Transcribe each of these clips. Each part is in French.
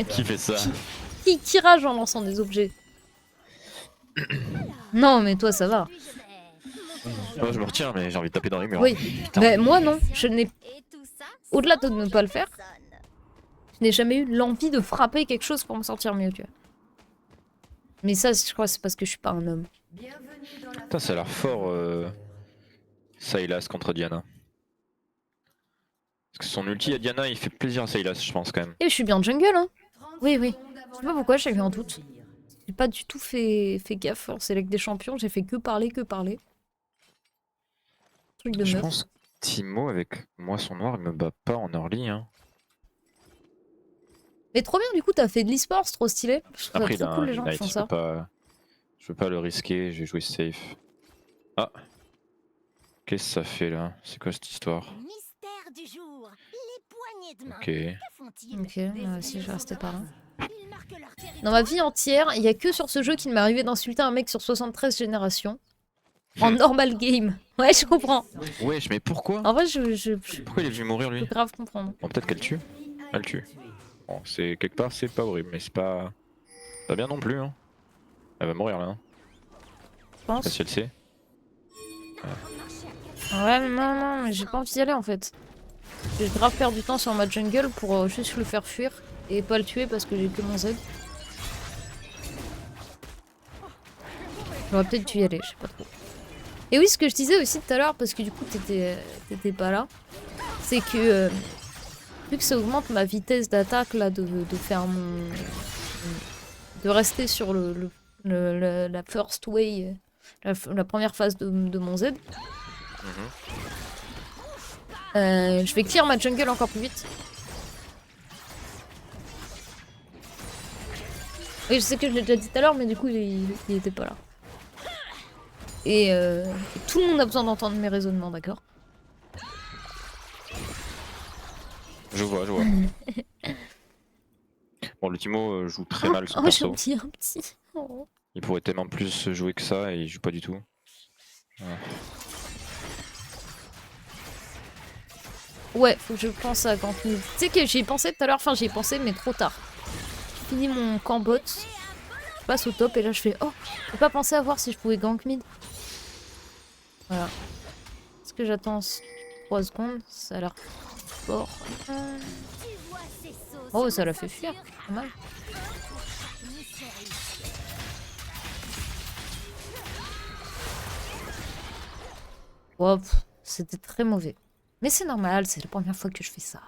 Qui fait ça? Qui rage en lançant des objets? Non, mais toi, ça va. Moi je me retire, mais j'ai envie de taper dans les murs. Oui. Putain. Mais moi, non. Je n'ai... Au-delà de ne pas le faire, je n'ai jamais eu l'envie de frapper quelque chose pour me sentir mieux, tu vois. Mais ça, je crois, c'est parce que je suis pas un homme. Putain, ça a l'air fort, Sylas contre Diana. Parce que son ulti à Diana, il fait plaisir à Sylas, je pense quand même. Et je suis bien jungle, hein. Oui, oui. Je sais pas pourquoi j'ai eu un doute. J'ai pas du tout fait gaffe en Select des champions, j'ai fait que parler, que parler. Truc de Je meuf. pense que Timo, avec moi son noir, il me bat pas en early. Hein. Mais trop bien, du coup, t'as fait de l'e-sport, c'est trop stylé. Je trouve Après, ça il a trop cool un les gens qui font Ignite, ça. je peux pas le risquer, je vais jouer safe. Ah, qu'est-ce que ça fait là? C'est quoi cette histoire? Mystère du jour, les poignées de main. Ok. Que font-ils? Ok, moi aussi je vais rester par là. Ils marquent leur territoire. Dans ma vie entière, il y a que sur ce jeu qu'il m'est arrivé d'insulter un mec sur 73 générations. En normal game. Ouais, je comprends. Wesh, mais pourquoi? En vrai, Pourquoi il est venu mourir je lui? peux grave comprendre. Bon, peut-être qu'elle tue. Elle tue. Bon, c'est quelque part, c'est pas horrible, mais c'est pas bien non plus. Hein. Elle va mourir là. Hein. Je Je sais pas pense. si elle sait. Ouais, mais non, mais j'ai pas envie d'y aller en fait. J'ai grave perdu du temps sur ma jungle pour juste le faire fuir et pas le tuer parce que j'ai que mon Z. J'aurais peut-être dû y aller, je sais pas trop. Et oui, ce que je disais aussi tout à l'heure, parce que du coup t'étais pas là, c'est que vu que ça augmente ma vitesse d'attaque là, de faire mon. De rester sur la first way, la première phase de mon Z. Je vais clear ma jungle encore plus vite. Oui, je sais que je l'ai déjà dit tout à l'heure, mais du coup, il était pas là. Et tout le monde a besoin d'entendre mes raisonnements, d'accord? Je vois, je vois. Bon, le Timo joue très mal son Oh, j'ai perso. oublié un petit. Oh. Il pourrait tellement plus jouer que ça et il joue pas du tout. Voilà. Ouais, faut que je pense à gank mid. Tu sais que j'y ai pensé tout à l'heure, enfin j'y ai pensé, mais trop tard. Je finis mon camp bot, je passe au top et là je fais oh, j'ai pas pensé à voir si je pouvais gank mid. Voilà. Est-ce que j'attends 3 secondes? Ça a l'air fort. Oh, ça l'a fait fuir. Pas mal. Oh, c'était très mauvais. Mais c'est normal, c'est la première fois que je fais ça.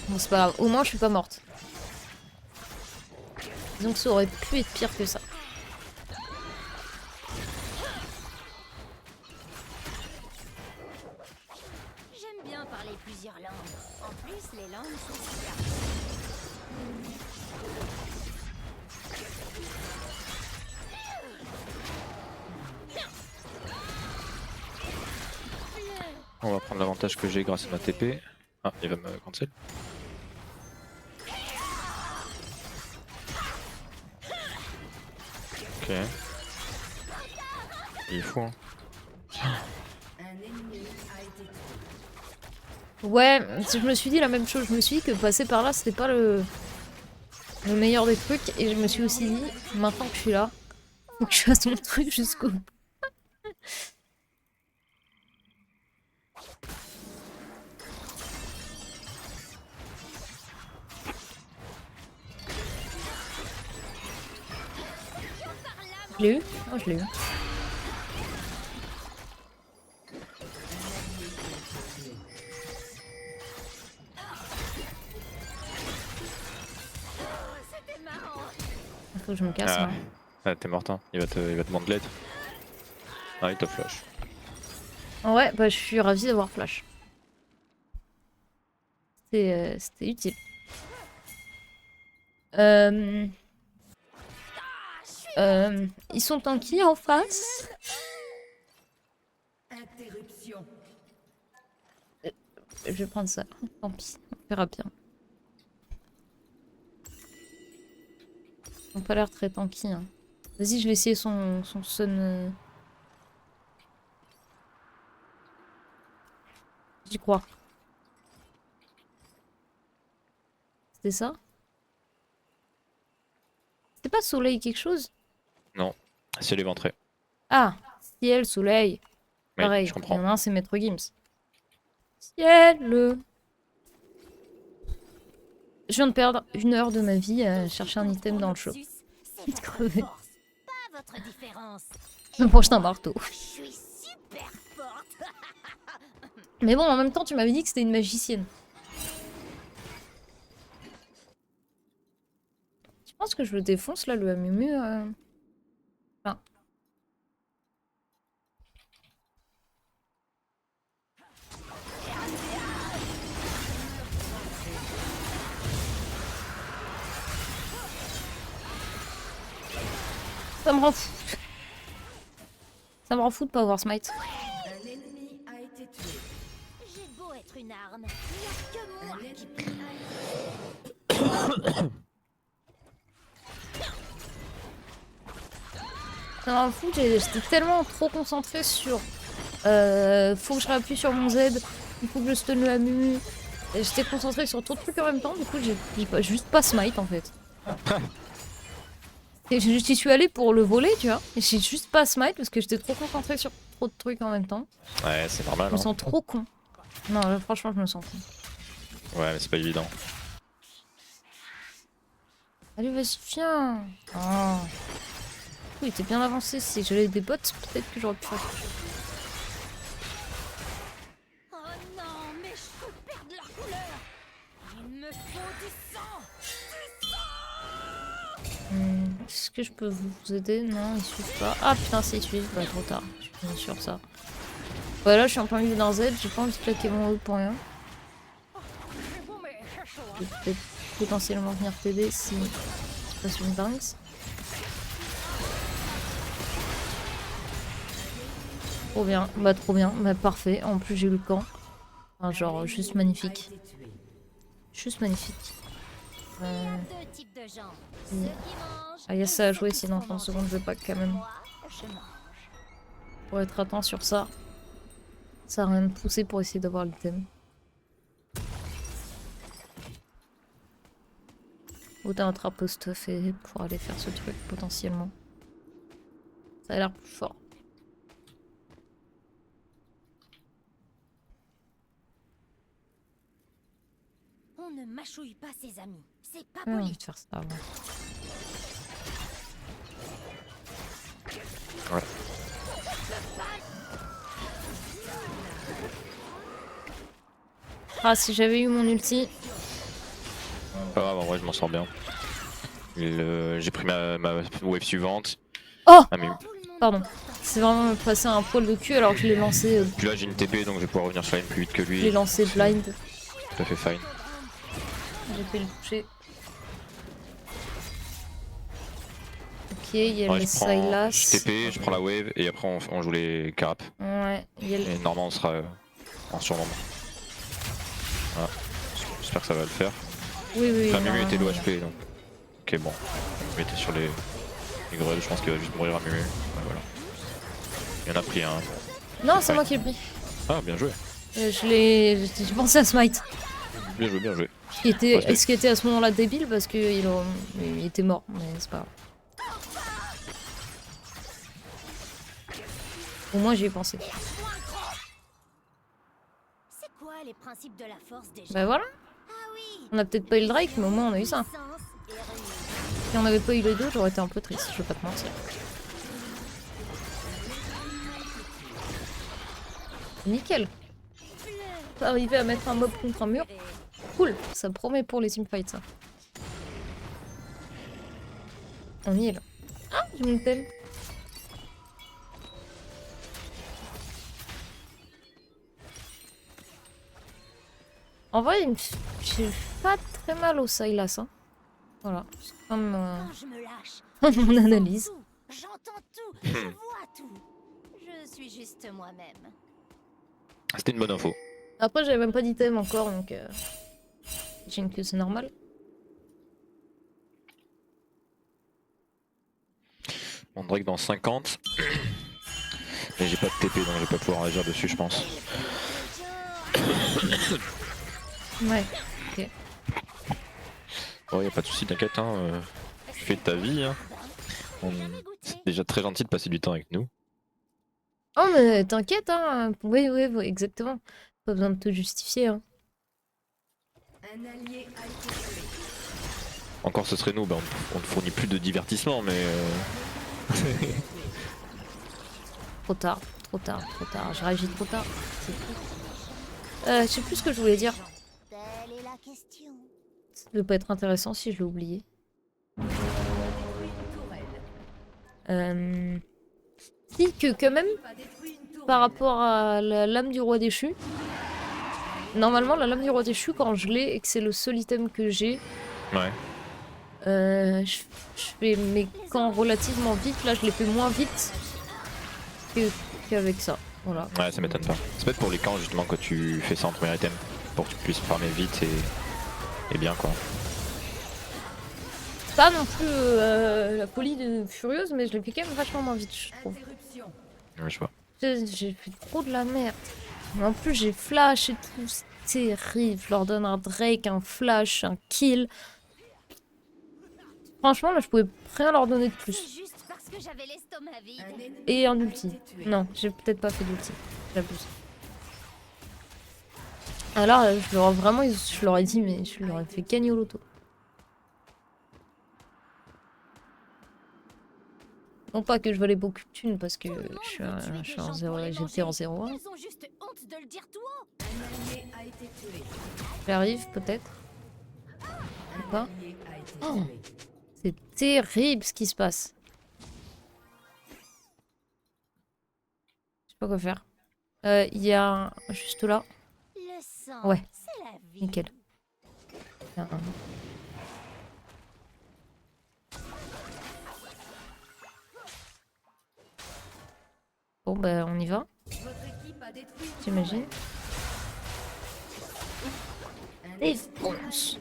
Bon, c'est pas grave. Au moins, je suis pas morte. Donc ça aurait pu être pire que ça. J'aime bien parler plusieurs langues. En plus, les langues sont super. On va prendre l'avantage que j'ai grâce à ma TP. Ah, il va me cancel. Ok. Il est fou, hein. Ouais, je me suis dit la même chose. Je me suis dit que passer par là, c'était pas le meilleur des trucs. Et je me suis aussi dit, maintenant que je suis là, faut que je fasse mon truc jusqu'au bout. Je l'ai eu? Oh, je l'ai eu. Il faut que je me casse, Ah, moi. ah t'es morte, hein. Il va te demander de l'aide. Ah, il t'a flash. Ouais, bah je suis ravie d'avoir flash. C'était utile. Ils sont tanky en face. Interruption. Je vais prendre ça. Tant pis, on verra bien. Ils ont pas l'air très tanky. Hein. Vas-y, je vais essayer son sun. J'y crois. C'était ça? C'était pas soleil quelque chose? Non, c'est l'éventré. Ah, ciel, soleil. Oui, Pareil, je il y comprends. en a un, c'est Maître Gims. Ciel. Je viens de perdre 1 heure de ma vie à chercher un item dans le shop. C'est votre Crevé. force, pas votre différence. Je me projeter un marteau. Je suis super forte. Mais bon, en même temps, tu m'avais dit que c'était une magicienne. Tu penses que je le défonce là, le Amumu Enfin, ça me rend fou. Ça me rend fou de pas avoir smite. J'ai beau être une arme, il n'y a que moi qui peux. Ça me rend fou, j'étais tellement trop concentrée sur... faut que je réappuie sur mon Z, il faut que je stun le Amumu. Et j'étais concentrée sur trop de trucs en même temps, du coup j'ai juste pas smite en fait. Et j'y suis allée pour le voler, tu vois. Et j'ai juste pas smite parce que j'étais trop concentrée sur trop de trucs en même temps. Ouais, c'est normal. Je me Hein. sens trop con. Non, là, franchement, je me sens con. Ouais, mais c'est pas évident. Allez, vas-y, viens. Oh. Il était bien avancé. Si j'avais des bots, peut-être que j'aurais pu faire quelque chose. Oh non, mes cheveux perdent leur couleur. Il me faut du sang. Est-ce que je peux vous aider? Non, ils suivent pas. Ah putain, si, ils suivent. Bah, trop tard. Je suis bien sûr ça. Ouais, là, je suis en plein milieu d'un Z. J'ai pas envie de claquer mon haut pour rien. Je vais peut-être potentiellement venir t'aider si je passe une dingue. Trop bien. Bah, trop bien. Bah, parfait. En plus, j'ai eu le camp. Enfin, genre, juste magnifique. Juste magnifique. Il y a deux types de gens. Ceux qui mangent. Ah, il y a et ça à ceux jouer, qui sinon font 30 manger. secondes, je vais pas quand même. Moi, je mange. Pour être attent sur ça. Ça a rien de poussé pour essayer d'avoir l'item. Ou t'as un trapeau stuffé pour aller faire ce truc potentiellement. Ça a l'air plus fort. On ne mâchouille pas ses amis. C'est pas J'ai envie poli. de faire ça avant. Ouais. Ah, si j'avais eu mon ulti. Pas grave, en vrai, je m'en sors bien. J'ai pris ma wave suivante. Oh, Ah, mais... Tout le monde pardon. porte un C'est vraiment me passer un poil de cul alors que je l'ai lancé, Puis là, j'ai une TP, donc je vais pouvoir revenir sur la lane plus vite que lui. blind. Tout à fait fine. J'ai fait le toucher. Ok, il y a Ouais, les je prends Sylas. TP, je prends la wave, et après, on joue les carapes. Ouais, il y a le... Et normalement, on sera en surnombre. Voilà. J'espère que ça va le faire. Oui, oui. Enfin, non, Mumu était non, low non. HP, donc. Ok, bon. Il était sur les greules, je pense qu'il va juste mourir à Mumu. Ouais, voilà. Il y en a pris un. Non, c'est moi qui l'ai pris. Ah, bien joué. J'ai pensé à Smite. Bien joué, bien joué. Ce qui était à ce moment-là débile parce qu'il il était mort, mais c'est pas grave. Au moins j'y ai pensé. C'est quoi les principes de la force déjà? Bah voilà, Ah oui. on a peut-être pas eu le Drake, mais au moins on a eu ça. Puissance et ruse. Si on avait pas eu les deux, j'aurais été un peu triste, je vais pas te mentir. Nickel. Arriver à mettre un mob contre un mur, cool, ça promet pour les teamfights ça. On y est là. Ah, j'ai mis le tel. En vrai, j'ai pas très mal au Sylas. Hein. Voilà, c'est comme Quand je me lâche, mon analyse. tout, j'entends tout, je vois tout. Je suis juste moi-même. C'était une bonne info. Après, j'avais même pas d'item encore, donc j'imagine que c'est normal. On Drake dans 50. Mais j'ai pas de TP, donc je vais pas pouvoir agir dessus, je pense. Ouais. Oh, y a pas de soucis, t'inquiète, hein. Tu fais ta vie, hein. C'est déjà très gentil de passer du temps avec nous. Oh mais t'inquiète, hein. Oui, oui, oui, exactement. Pas besoin de te justifier, hein. Encore ce serait nous, bah on ne fournit plus de divertissement, mais Trop tard, trop tard, trop tard. J'ai réagi trop tard. C'est tout. Je sais plus ce que je voulais dire. Telle est la question. Ça devait pas être intéressant si je l'ai oublié. Si que quand même, par rapport à la lame du roi déchu, normalement la lame du roi déchu quand je l'ai et que c'est le seul item que j'ai, ouais. je fais mes camps relativement vite. Là je les fais moins vite qu'avec ça. Voilà. Ouais, ça m'étonne pas. C'est peut-être pour les camps justement quand tu fais ça en premier item, pour que tu puisses farmer vite et bien quoi. Pas non plus la folie de Furieuse, mais je l'ai fait quand même vachement moins vite, je trouve. Ouais, je vois. J'ai fait trop de la merde. Mais en plus, j'ai flash et tout. C'est terrible. Je leur donne un Drake, un flash, un kill. Franchement, là, je pouvais rien leur donner de C'est plus. juste parce que j'avais l'estomac vide. Et un ulti. Non, j'ai peut-être pas fait d'ulti. J'abuse. Alors, je leur, vraiment, je leur ai dit, mais je leur ai fait gagner au loto. Non pas que je valais beaucoup de thunes parce que je suis en 0, j'étais en 0-1. Elles ont juste honte de le dire tout haut. J'arrive peut-être. Ou pas. Oh, c'est terrible ce qui se passe. Je sais pas quoi faire. Il y a juste là. Le sang, Ouais. c'est la vie. Nickel. Il y a un- Bon bah on y va. J'imagine. Défonce.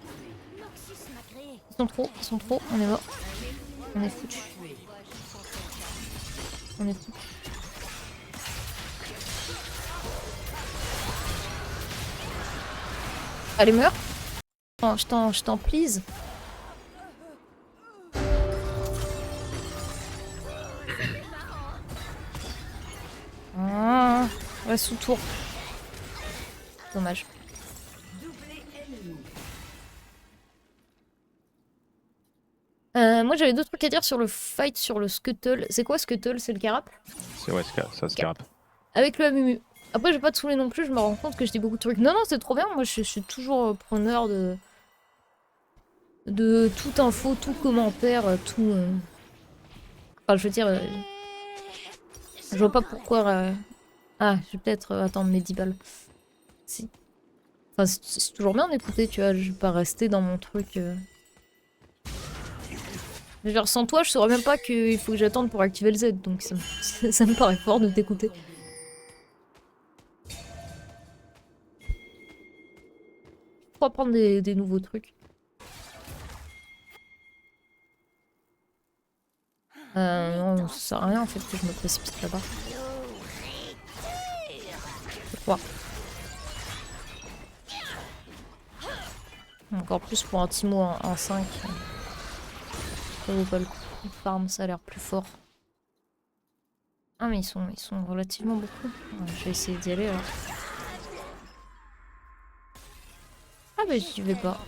Noxus m'a créé. Ils sont trop, on est mort. On est foutu. On est foutu. Allez, meurs. Oh, je t'en please. Ah, ouais, sous tour. Dommage. Moi j'avais deux trucs à dire sur le fight sur le Scuttle. C'est quoi Scuttle? C'est le carap? C'est ouais, ça se carape. Avec le Amumu. Après j'ai pas de saouler non plus, je me rends compte que je dis beaucoup de trucs. Non, non, c'est trop bien, moi je suis toujours preneur de toute info, tout commentaire, tout... Enfin je veux dire... je vois pas pourquoi... Ah, je vais peut-être attendre mes 10 balles. Si. Enfin c'est toujours bien d'écouter, tu vois, je vais pas rester dans mon truc... Je veux dire, sans toi, je saurais même pas qu'il faut que j'attende pour activer le Z, donc ça me paraît fort de t'écouter. Faut apprendre des nouveaux trucs. Non, ça sert à rien en fait que je me précipite là-bas. Je crois. Encore plus pour un Timo en 5. Ça vaut pas le coup. Farm, ça a l'air plus fort. Ah mais ils sont relativement beaucoup. Ouais, je vais essayer d'y aller alors. Ah bah j'y vais pas.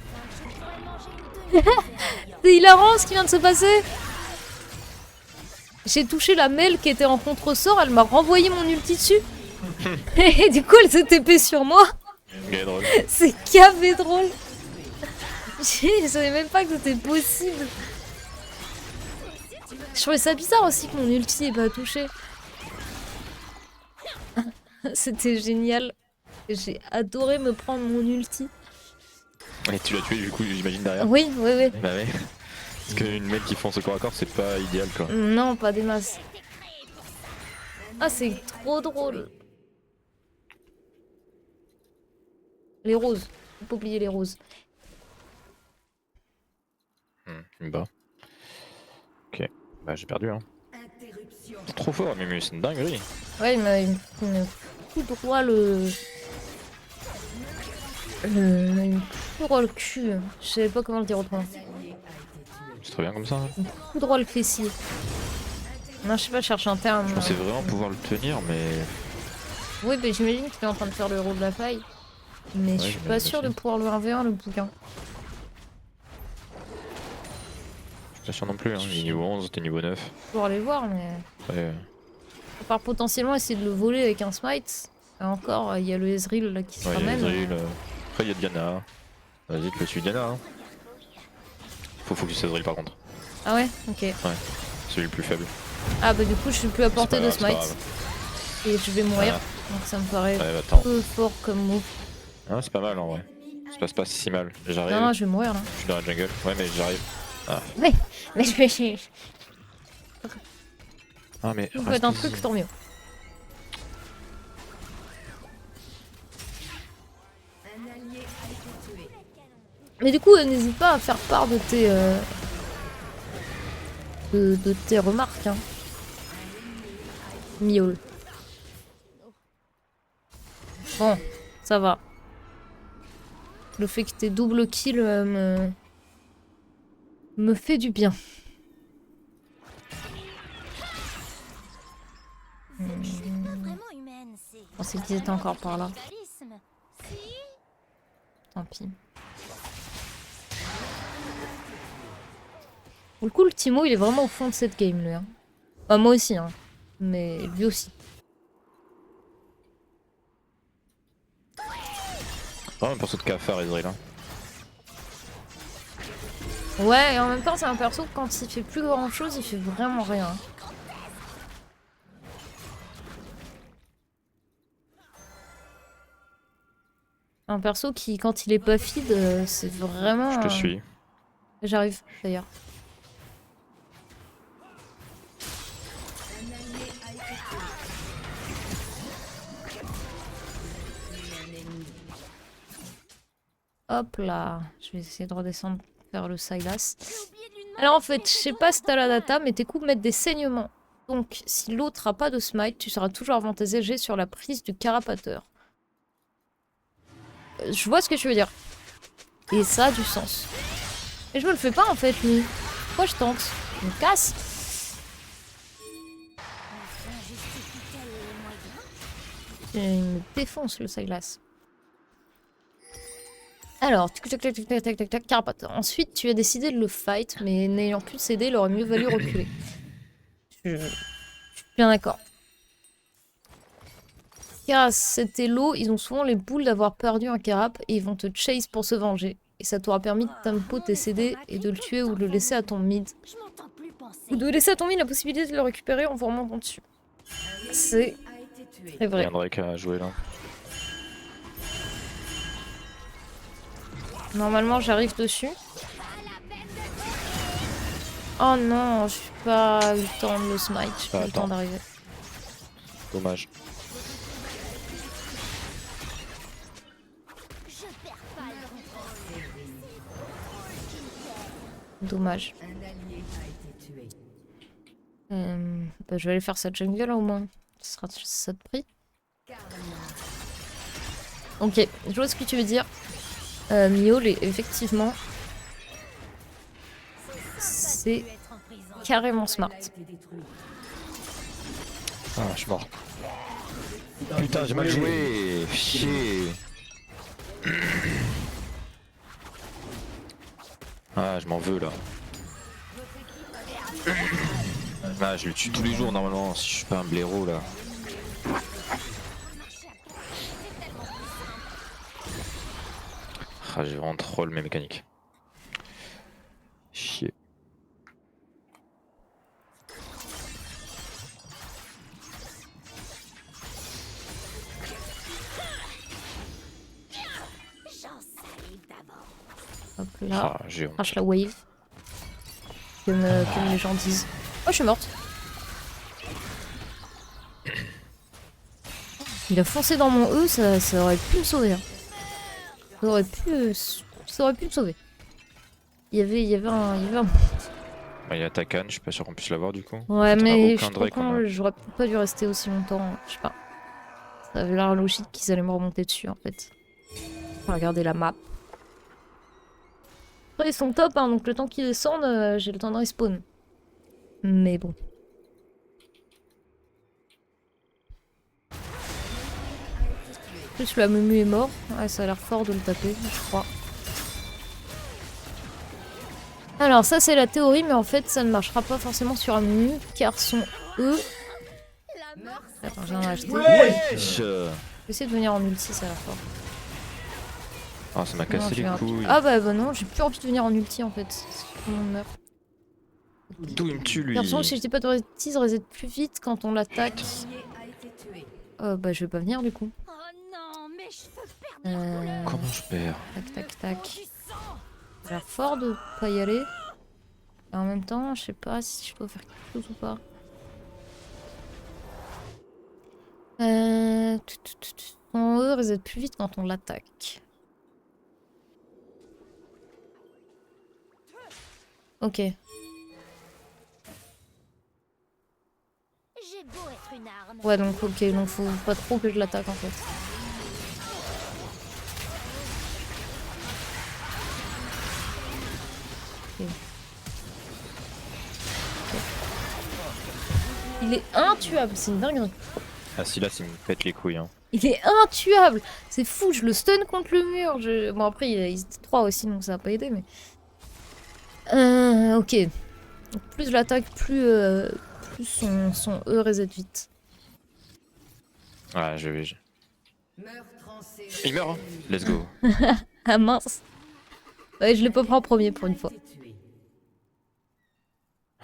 C'est hilarant ce qui vient de se passer. J'ai touché la Mel qui était en contre-sort, elle m'a renvoyé mon ulti dessus. Et du coup elle s'est TP sur moi. Drôle. C'est cavé drôle. Je savais même pas que c'était possible. Je trouvais ça bizarre aussi que mon ulti ait pas touché. C'était génial. J'ai adoré me prendre mon ulti. Et tu l'as tué du coup, j'imagine derrière. Oui, oui, oui. Bah ouais. Parce qu'une mec qui fonce au corps à corps, c'est pas idéal quoi. Non, pas des masses. Ah, c'est trop drôle. Les roses. Faut pas oublier les roses. Bah. Ok. Bah j'ai perdu hein. C'est trop fort Mimu, c'est une dinguerie. Ouais, il me fout droit le... Une poudre le cul. Je savais pas comment le dire autrement. C'est très bien comme ça. Hein. Une poudre le fessier. Non, je sais pas, je cherche un terme. Je pensais vraiment pouvoir le tenir, mais. Oui, mais j'imagine qu'il est en train de faire le héros de la faille. Mais je suis pas sûre de pouvoir le 1v1 le bouquin. Je suis pas sûr non plus, hein. Il est niveau 11, t'es niveau 9. Pouvoir aller voir, mais. Ouais. À part potentiellement essayer de le voler avec un smite. Et encore, il y a le Ezreal là qui se Ouais, ramène. Après, il y a Diana. Vas-y, tu peux suivre Diana. Hein. Faut focus Ezreal par contre. Ah ouais, ok. Ouais, celui le plus faible. Ah bah du coup, je suis plus à portée de C'est pas smite. grave. Et je vais mourir. Ah. Donc ça me paraît Ouais, bah, attends. peu fort comme move. Ah, c'est pas mal en vrai. Ça se passe pas si mal. J'arrive. Non, je vais mourir là. Je suis dans la jungle. Ouais, mais j'arrive. Ah. Ouais, mais je vais. Ah, mais. Vous faites un truc, tant mieux. Mais du coup, n'hésite pas à faire part de tes de tes remarques, hein. Miaule. Bon, ça va. Le fait que t'aies double kill me fait du bien. Je suis pas vraiment humaine, c'est. Je pensais qu'ils étaient encore par là. Cannibalisme. Si. Tant pis. Pour le coup, le Timo, il est vraiment au fond de cette game, lui. Hein. Enfin, moi aussi, hein. Mais lui aussi. Vraiment un perso de cafard, Ezreal. Hein. Ouais, et en même temps, c'est un perso que quand il fait plus grand chose, il fait vraiment rien. Un perso qui, quand il est pas feed, c'est vraiment. Je te suis. J'arrive, d'ailleurs. Hop là, je vais essayer de redescendre vers le Sylas. Alors en fait, je sais pas si t'as la data, mais tes coups mettent des saignements. Donc si l'autre a pas de smite, tu seras toujours avantagé sur la prise du carapateur. Je vois ce que tu veux dire. Et ça a du sens. Et je me le fais pas en fait, lui. Pourquoi je tente? Je me casse. Il me défonce le Sylas. Alors, carapateur. Ensuite, tu as décidé de le fight, mais n'ayant pu céder, il aurait mieux valu reculer. Je suis bien d'accord. Car cet elo, ils ont souvent les boules d'avoir perdu un carap et ils vont te chase pour se venger. Et ça t'aura permis de tempo tes CD et de le tuer ou de le laisser à ton mid. Ou de laisser à ton mid la possibilité de le récupérer en vous remontant dessus. C'est très vrai. Il y a un Drake à jouer là. Normalement, j'arrive dessus. Oh non, je suis pas eu le temps de le smite, j'ai pas eu le temps d'arriver. Dommage. Dommage. Bah, je vais aller faire cette jungle là au moins. Ce sera ça de prix. Ok, je vois ce que tu veux dire. Miaule, effectivement, c'est carrément smart. Ah, je suis mort. Putain, j'ai mal joué. Chier. Ah, je m'en veux là. Ah, je le tue tous les jours normalement si je suis pas un blaireau là. Ah, j'ai vraiment troll mes mécaniques. Chier. Hop là, Ah, j'ai honte. crash la wave. Comme les gens disent. Oh, je suis morte. Il a foncé dans mon E, ça aurait pu me sauver. Hein. Ça aurait pu me sauver. Il y avait un... Il y a Takan, je suis pas sûr qu'on puisse l'avoir du coup. Ouais, mais je Drake, crois que j'aurais pas dû rester aussi longtemps. Je sais pas. Ça avait l'air logique qu'ils allaient me remonter dessus en fait. On va regarder la map. Après, ils sont top, hein, donc le temps qu'ils descendent, j'ai le temps de respawn. Mais bon. En plus, la Mumu est mort. Ouais, ça a l'air fort de le taper, je crois. Alors, ça, c'est la théorie, mais en fait, ça ne marchera pas forcément sur un Mumu, car son E. Attends, j'ai un acheté. Wesh. Je vais essayer de venir en ulti, ça a l'air fort. Ah, ça m'a Non, cassé je les vais un- couilles. Ah bah non, j'ai plus envie de venir en ulti en fait. Tout le monde meurt. D'où il me tue lui. J'ai l'impression que si je dis pas de bêtises, reset plus vite quand on l'attaque. Bah je vais pas venir du coup. Oh non, mes cheveux perdent leur couleur. Comment je perds? Tac tac tac. Du sang. Ça a l'air fort de pas y aller. Et en même temps, je sais pas si je dois faire quelque chose ou pas. On reset plus vite quand on l'attaque. Ok. J'ai beau être une arme. Ouais donc ok, donc faut pas trop que je l'attaque en fait. Ok. Ok. Il est intuable, c'est une dinguerie. Ah si là, il me pète les couilles. Hein. Il est intuable. C'est fou, je le stun contre le mur. Bon après ils étaient 3 aussi donc ça a pas aidé mais... ok. Donc, plus je l'attaque, plus son E reset vite. Ouais, il meurt, hein. Let's go. Ah mince. Ouais, je l'ai pas pris en premier pour une fois.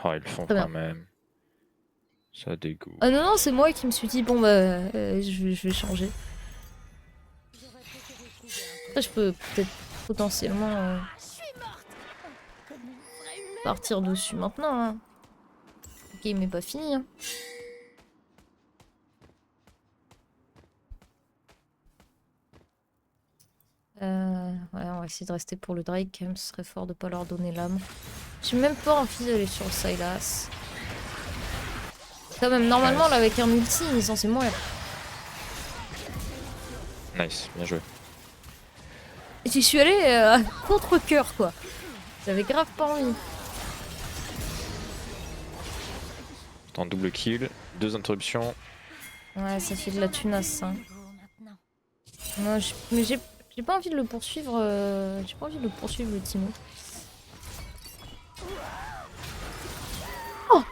Oh, ils le font Très bien. quand même. Ça dégoûte. Ah non, non, c'est moi qui me suis dit, bon bah, je vais changer. Après, je peux peut-être potentiellement Je suis morte. Comme une vraie humaine. partir dessus maintenant. Hein. Le game est pas fini. Hein. Ouais, on va essayer de rester pour le Drake quand même, ce serait fort de pas leur donner l'âme. J'ai même pas envie d'aller sur le Sylas. Quand même, normalement, là, avec un multi, il est censé mourir. Nice, bien joué. Et j'y suis allée à contre-cœur, quoi. J'avais grave pas envie. Attends, double kill, 2 interruptions. Ouais, ça fait de la tunasse, hein. Maintenant. Non, mais j'ai pas envie de le poursuivre. J'ai pas envie de le poursuivre, le Timo. Oh,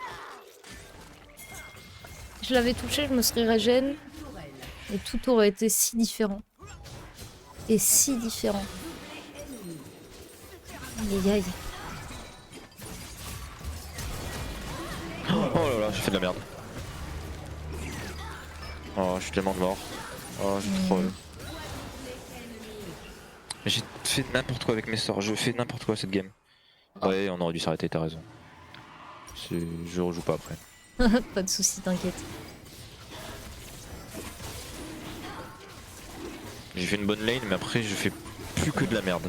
je l'avais touché, je me serais régène. Et tout aurait été si différent. Et si différent. Aïe aïe. Oh là là, j'ai fait de la merde. Oh, je suis tellement mort. Oh, j'ai troll. J'ai fait n'importe quoi avec mes sorts, je fais n'importe quoi cette game. Ouais, on aurait dû s'arrêter, t'as raison. Je rejoue pas après. Pas de soucis, t'inquiète. J'ai fait une bonne lane, mais après je fais plus que de la merde.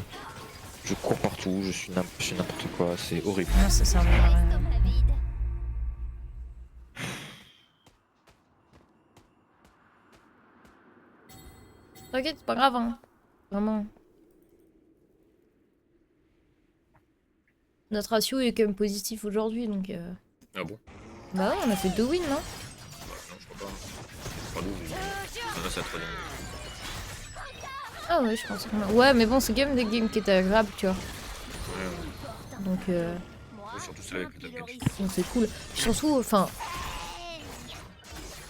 Je cours partout, je suis n'importe quoi, c'est horrible. Non, ça sert à rien. L'estomac vide. T'inquiète, c'est pas grave, hein. Vraiment. Notre ratio est quand même positif aujourd'hui, donc... Ah bon? Bah ouais, on a fait 2 wins, non? Non, je crois pas. Pas vous, ça troll. Ah ouais, je pense qu'on a... Ouais, mais bon, c'est quand même des games qui étaient agréables, tu vois. Donc, Surtout celle avec le top catch. donc c'est cool. Surtout, enfin...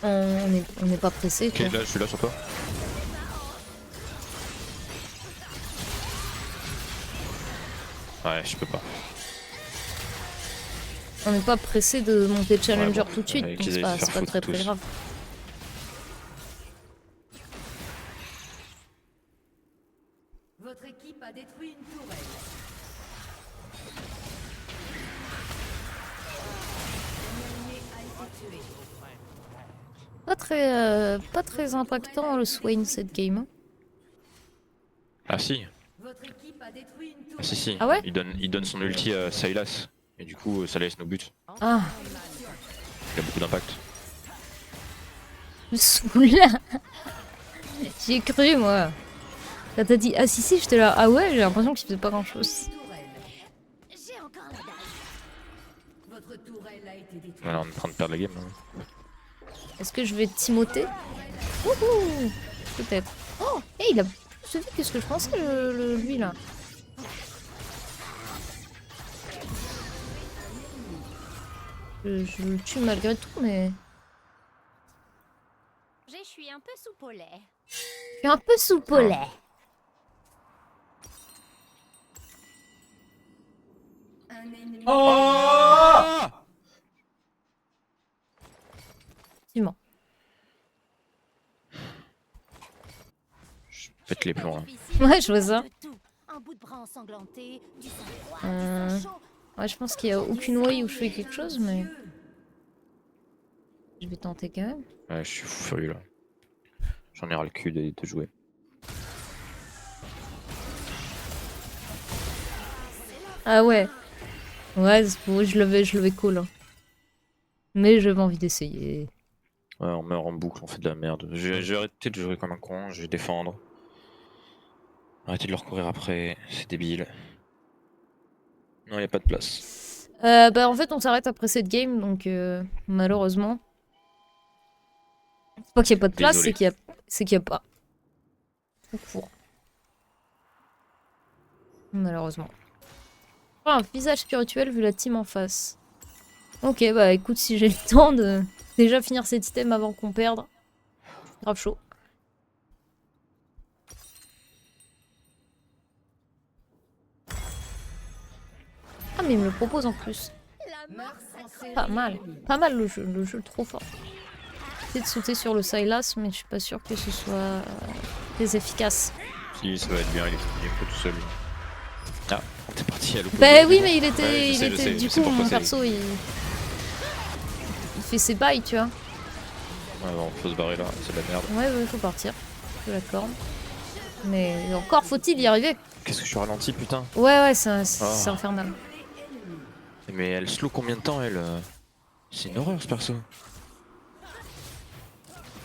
On n'est pas pressé, Ok, quoi. là je suis là sur toi. Ouais, je peux pas. On n'est pas pressé de monter Challenger Ouais, bon, tout de suite, qu'ils donc c'est aillent pas, se c'est faire pas très foutre très tous. grave. Votre équipe a détruit une tourelle. Un ennemi a été tué. Pas très impactant le Swain cette game. Hein. Ah si, Votre équipe a détruit une ah tourelle. si. Ah ouais? Il donne son ulti à Sylas. Et du coup, ça laisse nos buts. Ah, Il a beaucoup d'impact. je me saoule. J'y ai cru, moi. Quand t'as dit ah si j'étais là ah ouais j'ai l'impression qu'il faisait pas grand chose. J'ai encore la dalle. Votre tourelle a été détruite. Voilà, on est en train de perdre la game. Hein. Est-ce que je vais Timothée? Wouhou. Peut-être. Oh hey, il a plus de vie que ce que je pensais lui là. Je le tue malgré tout mais... Je suis un peu soupe au lait. Je suis un peu soupe au lait. Un ennemi. Effectivement. Je pète les plombs. Hein. Ouais, je vois ça. Un bout de bras ensanglanté, du sang froid, Euh, du sang chaud. Ouais, je pense qu'il y a aucune way où je fais quelque chose, mais... Je vais tenter quand même. Ouais, je suis fou furieux là. J'en ai ras le cul de jouer. Ah ouais. Ouais, bon, je l'avais cool. Hein. Mais j'avais envie d'essayer. Ouais, on meurt en boucle, on fait de la merde. J'ai arrêté de jouer comme un con, je vais défendre. Arrêtez de leur courir après, c'est débile. Non, y a pas de place. Bah en fait on s'arrête après cette game, donc malheureusement. C'est pas qu'il n'y a pas de place, Désolé. c'est qu'il y a pas. Trop court. Malheureusement. Oh, un visage spirituel vu la team en face. Ok, bah écoute, si j'ai le temps de déjà finir cet item avant qu'on perde. Grave chaud. Ah mais il me le propose en plus. La mort sacrée. Pas mal le jeu trop fort. J'essaie de sauter sur le Sylas, mais je suis pas sûre que ce soit très efficace. Si, ça va être bien, il est un peu tout seul. Ah, t'es parti à l'opposé. Bah oui, mais il Ouais, était, je sais, du je sais coup, pourquoi mon c'est- perso, il fait ses bails, tu vois. Ouais, bon, faut se barrer là, c'est de la merde. Ouais, faut partir. Je l'accorde. Mais encore faut-il y arriver. Qu'est-ce que je suis ralenti, putain? Ouais, c'est infernal. Mais elle slow combien de temps, elle C'est une horreur, ce perso.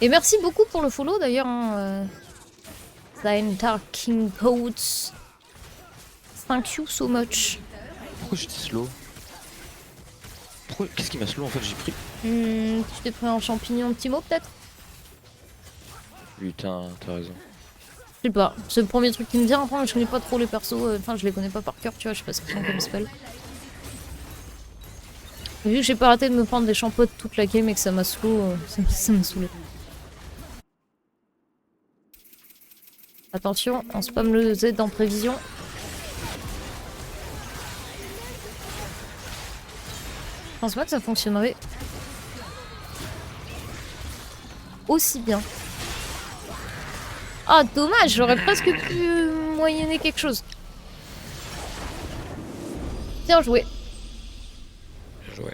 Et merci beaucoup pour le follow d'ailleurs. Hein, Zaintar King Coats. Thank you so much. Pourquoi j'étais slow? Pourquoi? Qu'est-ce qui m'a slow en fait? J'ai pris. Tu t'es pris un champignon petit mot peut-être? Putain, t'as raison. Je sais pas, c'est le premier truc qui me vient. Après, je connais pas trop les persos. Enfin, je les connais pas par cœur, tu vois. Je sais pas ce qu'ils sont comme spell. Vu que j'ai pas arrêté de me prendre des shampoings toute la game et que ça m'a slow, ça m'a saoulé. Attention, on spam le Z en prévision. Je pense pas que ça fonctionnerait aussi bien. Ah, dommage, j'aurais presque pu moyenner quelque chose. Bien joué. Bien joué.